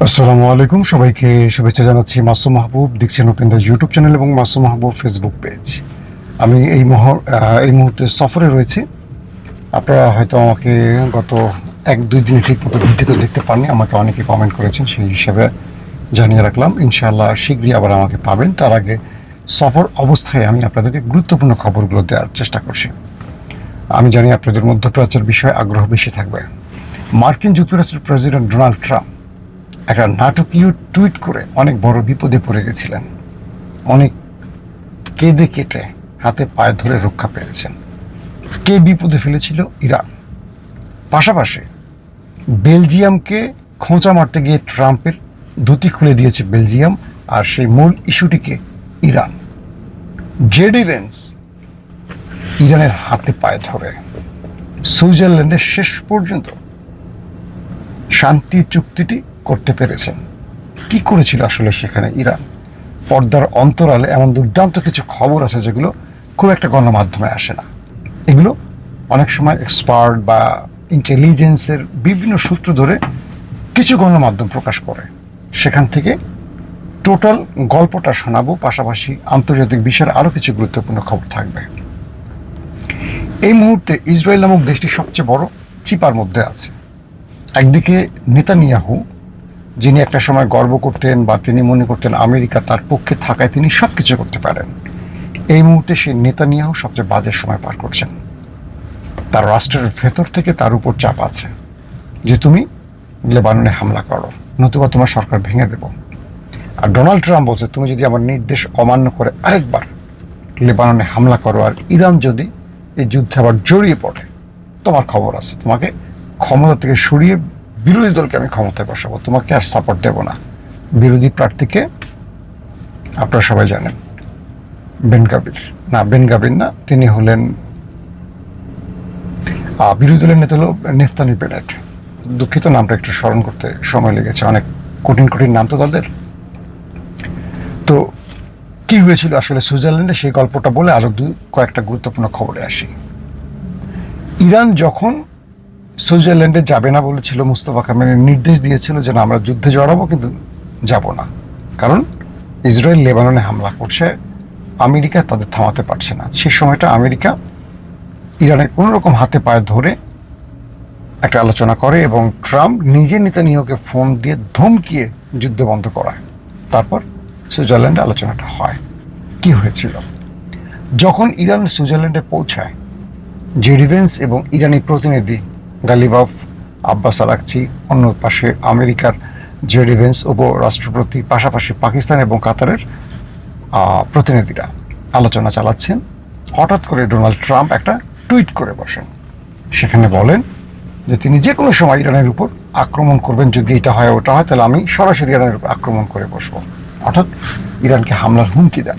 আসসালামু আলাইকুম, সবাইকে শুভেচ্ছা জানাচ্ছি। মাসুম মাহবুব দেখছেন ওপেন দ্য ইউটিউব চ্যানেল এবং মাসুম মাহবুব ফেসবুক পেজ। আমি এই মুহূর্তে সফরে রয়েছি। আপনারা হয়তো আমাকে গত 1-2 দিন ঠিক মতো ভিডিওতে দেখতে পাননি, আমাকে অনেকে কমেন্ট করেছেন, সেই হিসাবে জানিয়ে রাখলাম। ইনশাআল্লাহ শীঘ্রই আবার আমাকে পাবেন। তার আগে সফর অবস্থায় আমি আপনাদেরকে গুরুত্বপূর্ণ খবরগুলো দেওয়ার চেষ্টা করছি। আমি জানি আপনাদের মধ্যপ্রাচ্যের বিষয়ে আগ্রহ বেশি থাকবে। মার্কিন যুক্তরাষ্ট্রের প্রেসিডেন্ট ডোনাল্ড ট্রাম্প একটা নাটকীয় টুইট করে অনেক বড় বিপদে পড়ে গেছিলেন। অনেক কেঁদে কেটে হাতে পায়ে ধরে রক্ষা পেয়েছেন। কে বিপদে ফেলেছিল? ইরান। পাশাপাশি বেলজিয়ামকে খোঁচা মারতে গিয়ে ট্রাম্পের ধুতি খুলে দিয়েছে বেলজিয়াম, আর সেই মূল ইস্যুটিকে ইরান। জেডি ভেন্স ইরানের হাতে পায়ে ধরে সুইজারল্যান্ডের শেষ পর্যন্ত শান্তি চুক্তিটি করতে পেরেছেন। কি করেছিল আসলে সেখানে ইরান? পর্দার অন্তরালে এমন দুর্দান্ত কিছু খবর আছে যেগুলো খুব একটা গণমাধ্যমে আসে না। এগুলো অনেক সময় এক্সপার্ট বা ইন্টেলিজেন্সের বিভিন্ন সূত্র ধরে কিছু গণমাধ্যম প্রকাশ করে। সেখান থেকে টোটাল গল্পটা শোনাবো, পাশাপাশি আন্তর্জাতিক বিষয়ের আরও কিছু গুরুত্বপূর্ণ খবর থাকবে। এই মুহূর্তে ইসরায়েল নামক দেশটি সবচেয়ে বড় চিপার মধ্যে আছে। একদিকে নেতানিয়াহু, যিনি একটা সময় গর্ব করতেন বা তিনি মনে করতেন আমেরিকা তার পক্ষে থাকায় তিনি সব কিছু করতে পারেন। এই মুহূর্তে সেই নেতানিয়াহু সবচেয়ে বাজে সময় পার করছেন। তার রাষ্ট্রের ভেতর থেকে তার উপর চাপ আছে যে তুমি লেবাননে হামলা করো, নতুবা তোমার সরকার ভেঙে দেব। আর ডোনাল্ড ট্রাম্প বলছে তুমি যদি আমার নির্দেশ অমান্য করে আরেকবার লেবাননে হামলা করো আর ইরান যদি এই যুদ্ধে আবার জড়িয়ে পড়ে, তোমার খবর আছে, তোমাকে ক্ষমতা থেকে সরিয়ে বিরোধী দলকে আমি ক্ষমতায় বসাবো, তোমাকে আর সাপোর্ট দেব না। বিরোধী প্রার্থীকে আপনারা সবাই জানেন, বেনগাবির না, তিনি হলেন বিরোধী দলের নেতা হলো নেফতালি বেনেট। দুঃখিত, নামটা একটু স্মরণ করতে সময় লেগেছে, অনেক কঠিন কঠিন নাম তো তাদের। তো কি হয়েছিল আসলে সুইজারল্যান্ডে, সেই গল্পটা বলে আরো কয়েকটা গুরুত্বপূর্ণ খবরে আসি। ইরান যখন সুইজারল্যান্ডে যাবে না বলেছিল, মুস্তফা কামালের নির্দেশ দিয়েছিল যে না আমরা যুদ্ধে জড়াবো, কিন্তু যাব না, কারণ ইসরায়েল লেবাননে হামলা করছে, আমেরিকা তাদের থামাতে পারছে না। সেই সময়টা আমেরিকা ইরানের কোনো রকম হাতে পায়ে ধরে একটা আলোচনা করে এবং ট্রাম্প নিজে নেতানিয়াহুকে ফোন দিয়ে ধমকিয়ে যুদ্ধ বন্ধ করায়। তারপর সুইজারল্যান্ডে আলোচনাটা হয়। কি হয়েছিল? যখন ইরান সুইজারল্যান্ডে পৌঁছায়, জেডি ভেন্স এবং ইরানি প্রতিনিধি গালিবাফ, আব্বাস আরাকচি, অন্য পাশে আমেরিকার জেডি ভেন্স উপরাষ্ট্রপতি, পাশাপাশি পাকিস্তান এবং কাতারের প্রতিনিধিরা আলোচনা চালাচ্ছেন। হঠাৎ করে ডোনাল্ড ট্রাম্প একটা টুইট করে বসেন। সেখানে বলেন যে তিনি যে কোনো সময় ইরানের উপর আক্রমণ করবেন, যদি এটা হয় ওটা হয়, তাহলে আমি সরাসরি ইরানের উপর আক্রমণ করে বসবো। অর্থাৎ ইরানকে হামলার হুমকি দেন।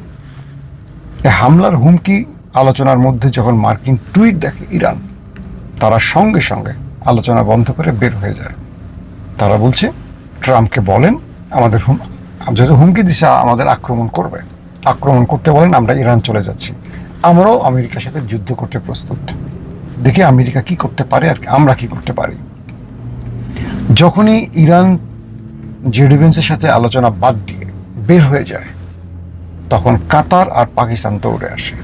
এই হামলার হুমকি আলোচনার মধ্যে যখন মার্কিন টুইট দেখে ইরান, তারা সঙ্গে সঙ্গে আলোচনা বন্ধ করে বের হয়ে যায়। তারা বলছে ট্রাম্পকে বলেন আমাদের যেহেতু হুমকি দিছে আমাদের আক্রমণ করবে, আক্রমণ করতে বলেন, আমরা ইরান চলে যাচ্ছি, আমরাও আমেরিকার সাথে যুদ্ধ করতে প্রস্তুত। দেখি আমেরিকা কি করতে পারে আর আমরা কি করতে পারি। যখনই ইরান জেডি ভেন্সের সাথে আলোচনা বাদ দিয়ে বের হয়ে যায়, তখন কাতার আর পাকিস্তান দৌড়ে আসে,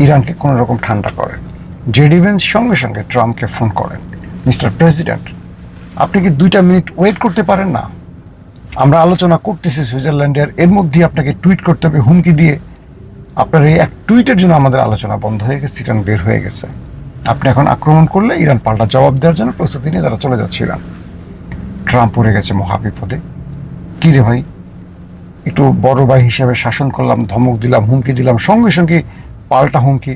ইরানকে কোনো রকম ঠান্ডা করে। জেডি ভেন্স সঙ্গে সঙ্গে ট্রাম্পকে ফোন করেন, মিস্টার প্রেসিডেন্ট, আপনি কি 2টা মিনিট ওয়েট করতে পারেন না? আমরা আলোচনা করতেছি সুইজারল্যান্ডের, এর মধ্যে আপনাকে টুইট করতে হবে হুমকি দিয়ে। আপনার এই এক টুইটের জন্য আমাদের আলোচনা বন্ধ হয়ে গেছে, ইরান বের হয়ে গেছে। আপনি এখন আক্রমণ করলে ইরান পাল্টা জবাব দেওয়ার জন্য প্রস্তুতি নিয়ে তারা চলে যাচ্ছে ইরান। ট্রাম্প পড়ে গেছে মহাবিপদে। কি রে ভাই, একটু বড় ভাই হিসেবে শাসন করলাম, ধমক দিলাম, হুমকি দিলাম, সঙ্গে সঙ্গে পাল্টা হুমকি।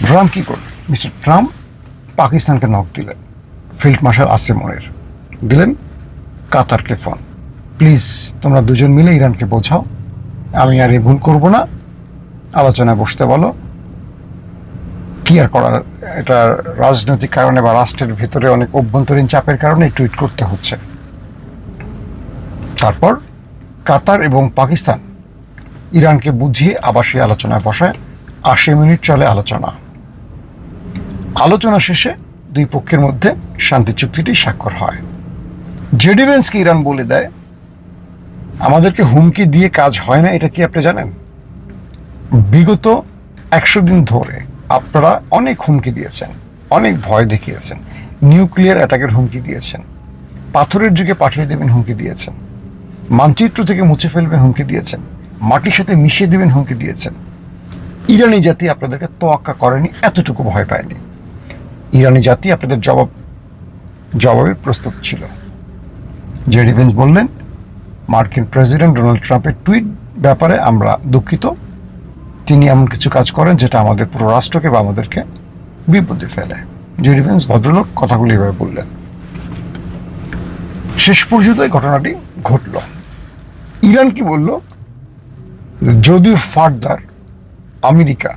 ট্রাম্প কি করলেন? মিস্টার ট্রাম্প পাকিস্তানকে নক দিলেন, ফিল্ড মার্শাল আসিম মুনির দিলেন কাতারকে ফোন, প্লিজ তোমরা দুজন মিলে ইরানকে বোঝাও, আমি আর এই ভুল করব না, আলোচনায় বসতে বলো। কি আর করার, এটা রাজনৈতিক কারণে বা রাষ্ট্রের ভিতরে অনেক অভ্যন্তরীণ চাপের কারণে টুইট করতে হচ্ছে। তারপর কাতার এবং পাকিস্তান ইরানকে বুঝিয়ে আবার সেই আলোচনায় বসায়। 80 মিনিট চলে আলোচনা। আলোচনা শেষে দুই পক্ষের মধ্যে শান্তি চুক্তিটি স্বাক্ষর হয়। জেডি ভেন্সকে ইরান বলে দেয়, আমাদেরকে হুমকি দিয়ে কাজ হয় না। এটা কি আপনি জানেন? বিগত 100 দিন ধরে আপনারা অনেক হুমকি দিয়েছেন, অনেক ভয় দেখিয়েছেন, নিউক্লিয়ার অ্যাটাকের হুমকি দিয়েছেন, পাথরের যুগে পাঠিয়ে দেবেন হুমকি দিয়েছেন, মানচিত্র থেকে মুছে ফেলবেন হুমকি দিয়েছেন, মাটির সাথে মিশিয়ে দেবেন হুমকি দিয়েছেন। ইরানি জাতি আপনাদেরকে তোয়াক্কা করেনি, এতটুকু ভয় পায়নি। ইরানি জাতি আপনাদের জবাবে প্রস্তুত ছিল। জেডি ভেন্স বললেন, মার্কিন প্রেসিডেন্ট ডোনাল্ড ট্রাম্পের টুইট ব্যাপারে আমরা দুঃখিত। তিনি এমন কিছু কাজ করেন যেটা আমাদের পুরো রাষ্ট্রকে বা আমাদেরকে বিপদে ফেলে। জেডি ভেন্স ভদ্রলোক কথাগুলি এভাবে বললেন। শেষ পর্যন্ত এই ঘটনাটি ঘটল। ইরান কি বলল, যদি ফার্দার আমেরিকা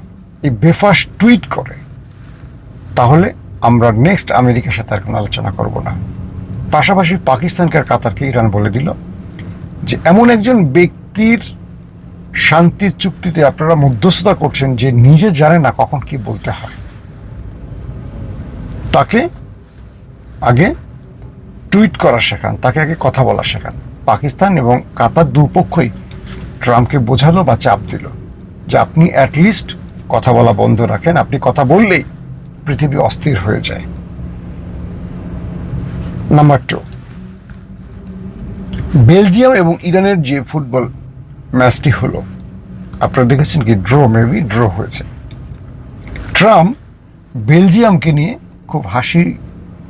এই বেফাস টুইট করে তাহলে আমরা নেক্সট আমেরিকার সাথে আর কোনো আলোচনা করব না। পাশাপাশি পাকিস্তানকে আর কাতারকে ইরান বলে দিল যে এমন একজন ব্যক্তির শান্তি চুক্তিতে আপনারা মধ্যস্থতা করছেন যে নিজে জানে না কখন কি বলতে হয়। তাকে আগে টুইট করা শেখান, তাকে আগে কথা বলা শেখান। পাকিস্তান এবং কাতার দুপক্ষই ট্রাম্পকে বোঝালো বা চাপ দিল যে আপনি অ্যাটলিস্ট কথা বলা বন্ধ রাখেন, আপনি কথা বললেই পৃথিবী অস্থির হয়ে যায়। নাম্বার 2, বেলজিয়াম এবং ইরানের যে ফুটবল ম্যাচটি হলো, আপনারা দেখেছেন কি ড্র হয়েছে। ট্রাম্প বেলজিয়ামকে নিয়ে খুব হাসি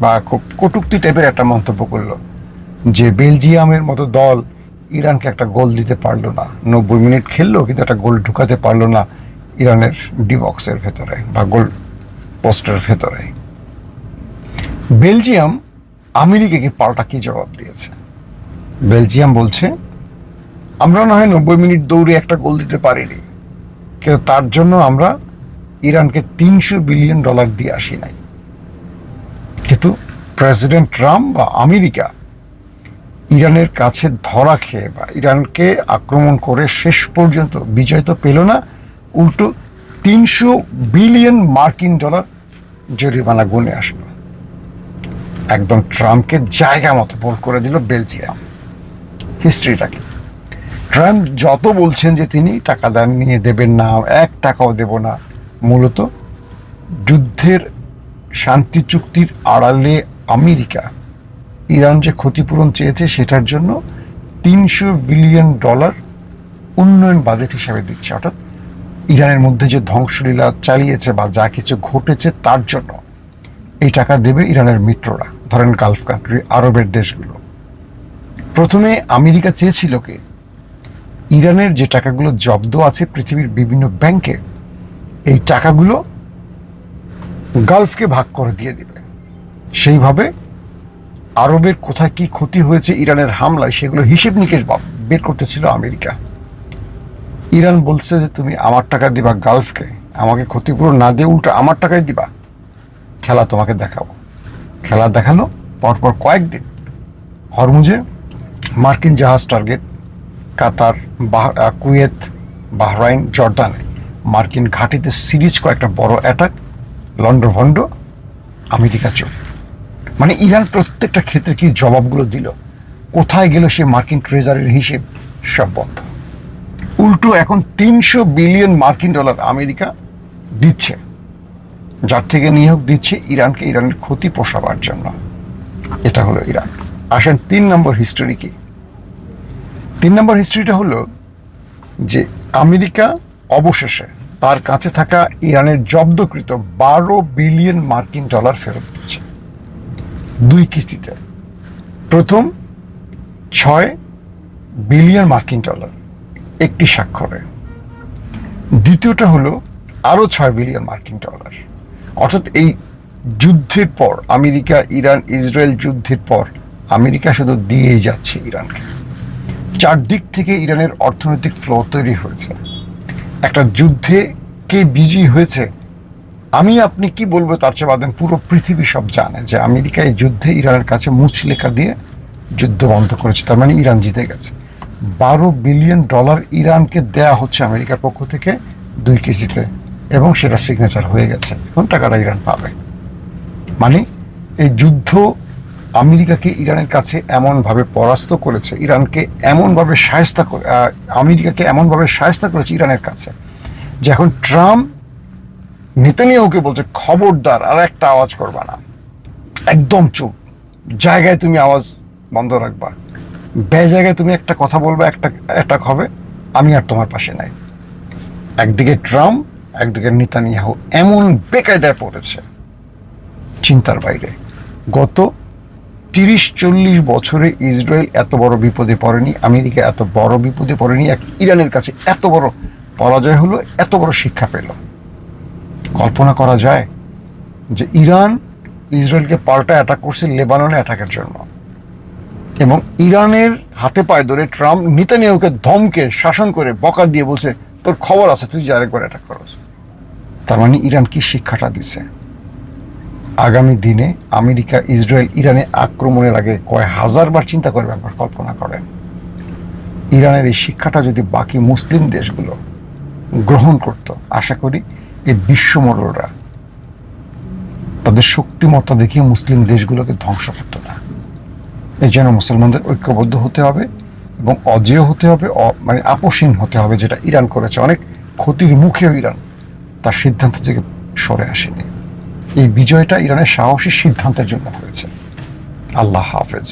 বা খুব কটূক্তি টাইপের একটা মন্তব্য করলো যে বেলজিয়ামের মতো দল ইরানকে একটা গোল দিতে পারলো না, 90 মিনিট খেললো কিন্তু একটা গোল ঢুকাতে পারলো না ইরানের ডি বক্সের ভেতরে বা গোল পোস্টের ভেতরে। বেলজিয়াম আমেরিকাকে পাল্টা কি জবাব দিয়েছে? বেলজিয়াম বলছে, আমরা না হয় 90 মিনিট দৌড়ে একটা গোল দিতে পারিনি, কিন্তু তার জন্য আমরা ইরানকে $300 বিলিয়ন দিয়ে আসি নাই। কিন্তু প্রেসিডেন্ট ট্রাম্প বা আমেরিকা ইরানের কাছে ধরা খেয়ে বা ইরানকে আক্রমণ করে শেষ পর্যন্ত বিজয় তো পেল না, উল্টো $300 বিলিয়ন জরিমানা গুনে আসলো। একদম ট্রাম্পকে জায়গা মতো বল করে দিল বেলজিয়াম। হিস্ট্রিটা কি? ট্রাম্প যত বলছেন যে তিনি টাকা দান নিয়ে দেবেন না, 1 টাকাও দেব না, মূলত যুদ্ধের শান্তি চুক্তির আড়ালে আমেরিকা ইরান যে ক্ষতিপূরণ চেয়েছে সেটার জন্য $300 বিলিয়ন উন্নয়ন বাজেট হিসাবে দিচ্ছে। অর্থাৎ ইরানের মধ্যে যে ধ্বংসলীলা চালিয়েছে বা যা কিছু ঘটেছে তার জন্য এই টাকা দেবে ইরানের মিত্ররা, ধরেন গালফ কান্ট্রি, আরবের দেশগুলো। প্রথমে আমেরিকা চেয়েছিল কি ইরানের যে টাকাগুলো জব্দ আছে পৃথিবীর বিভিন্ন ব্যাংকে, এই টাকাগুলো গালফকে ভাগ করে দিয়ে দিবে। সেইভাবে আরবের কোথায় কি ক্ষতি হয়েছে ইরানের হামলায় সেগুলো হিসেব নিকেশ বের করতেছিল আমেরিকা। ইরান বলছে যে তুমি আমার টাকা দিবা গালফকে, আমাকে ক্ষতিপূরণ না দিয়ে উল্টো আমার টাকায় দিবা, খেলা তোমাকে দেখাবো। খেলা দেখালো। পরপর কয়েকদিন হরমুজে মার্কিন জাহাজ টার্গেট, কাতার, কুয়েত, বাহরাইন, জর্দানে মার্কিন ঘাঁটিতে সিরিজ কয়েকটা বড় অ্যাটাক, লন্ডভন্ড, আমেরিকা চোখ। মানে ইরান প্রত্যেকটা ক্ষেত্রে কি জবাবগুলো দিল, কোথায় গেল সে মার্কিন ট্রেজারির হিসেব, সব বন্ধ। উল্টো এখন $300 বিলিয়ন আমেরিকা দিচ্ছে, যার থেকে নিয়োগ দিচ্ছে ইরানকে ইরানের ক্ষতি পোষাবার জন্য। এটা হলো ইরান। আসেন 3 নম্বর হিস্ট্রি কি? 3 নম্বর হিস্ট্রিটা হলো যে আমেরিকা অবশেষে তার কাছে থাকা ইরানের জব্দকৃত $12 বিলিয়ন ফেরত দিচ্ছে 2 কিস্তিতে। প্রথম $6 বিলিয়ন একটি স্বাক্ষরে, দ্বিতীয়টা হলো আরো $6 বিলিয়ন। অর্থাৎ এই যুদ্ধের পর আমেরিকা, ইরান, ইসরায়েল যুদ্ধের পর আমেরিকা শুধু দিয়েই যাচ্ছে ইরানকে। চারদিক থেকে ইরানের অর্থনৈতিক ফ্লো তৈরি হয়েছে। একটা যুদ্ধে কে বিজয়ী হয়েছে আমি আপনি কি বলবো তার চেয়ে বাদেন পুরো পৃথিবী সব জানে যে আমেরিকা এই যুদ্ধে ইরানের কাছে মুচলেখা দিয়ে যুদ্ধ বন্ধ করেছে, তার মানে ইরান জিতে গেছে। $12 বিলিয়ন ইরানকে দেয়া হচ্ছে আমেরিকার পক্ষ থেকে 2 কিস্তিতে, এবং সেটা সিগনেচার হয়ে গেছে। এখন টাকাটা ইরান পাবে। মানে এই যুদ্ধ আমেরিকাকে ইরানের কাছে এমনভাবে পরাস্ত করেছে, ইরানকে এমনভাবে আমেরিকাকে এমনভাবে শায়েস্তা করেছে ইরানের কাছে, যে এখন ট্রাম্প নেতানিয়াহুকে বলছে খবরদার আর একটা আওয়াজ করবা না, একদম চুপ, জায়গায় তুমি আওয়াজ বন্ধ রাখবা, জায়গায় তুমি একটা কথা বলবে একটা অ্যাটাক হবে, আমি আর তোমার পাশে নাই। একদিকে ট্রাম্প, একদিকে নেতানিয়াহু এমন বেকায়দায় পড়েছে চিন্তার বাইরে। গত 30-40 বছরে ইসরায়েল এত বড় বিপদে পড়েনি, আমেরিকা এত বড় বিপদে পড়েনি, এক ইরানের কাছে এত বড় পরাজয় হলো, এত বড় শিক্ষা পেল। কল্পনা করা যায় যে ইরান ইসরায়েলকে পাল্টা অ্যাটাক করছে লেবাননে অ্যাটাকের জন্য, এবং ইরানের হাতে পায়ে ধরে ট্রাম্প নেতানিয়াহুকে ধমকে শাসন করে বকা দিয়ে বলছে তোর খবর আছে, তুই যে আরেকবার অ্যাটাক করছ। তার মানে ইরান কি শিক্ষাটা দিছে? আগামী দিনে আমেরিকা ইসরায়েল ইরানে আক্রমণের আগে কয় হাজারবার চিন্তা করবে, একবার কল্পনা করেন। ইরানের এই শিক্ষাটা যদি বাকি মুসলিম দেশগুলো গ্রহণ করত, আশা করি এই বিশ্বমোড়লরা তাদের শক্তিমত্তা দেখিয়ে মুসলিম দেশগুলোকে ধ্বংস করত না। এই জন্য মুসলমানদের ঐক্যবদ্ধ হতে হবে এবং অজেয় হতে হবে, মানে আপোষহীন হতে হবে, যেটা ইরান করেছে। অনেক ক্ষতির মুখেও ইরান তার সিদ্ধান্ত থেকে সরে আসেনি। এই বিজয়টা ইরানের সাহসী সিদ্ধান্তের জন্য হয়েছে। আল্লাহ হাফেজ।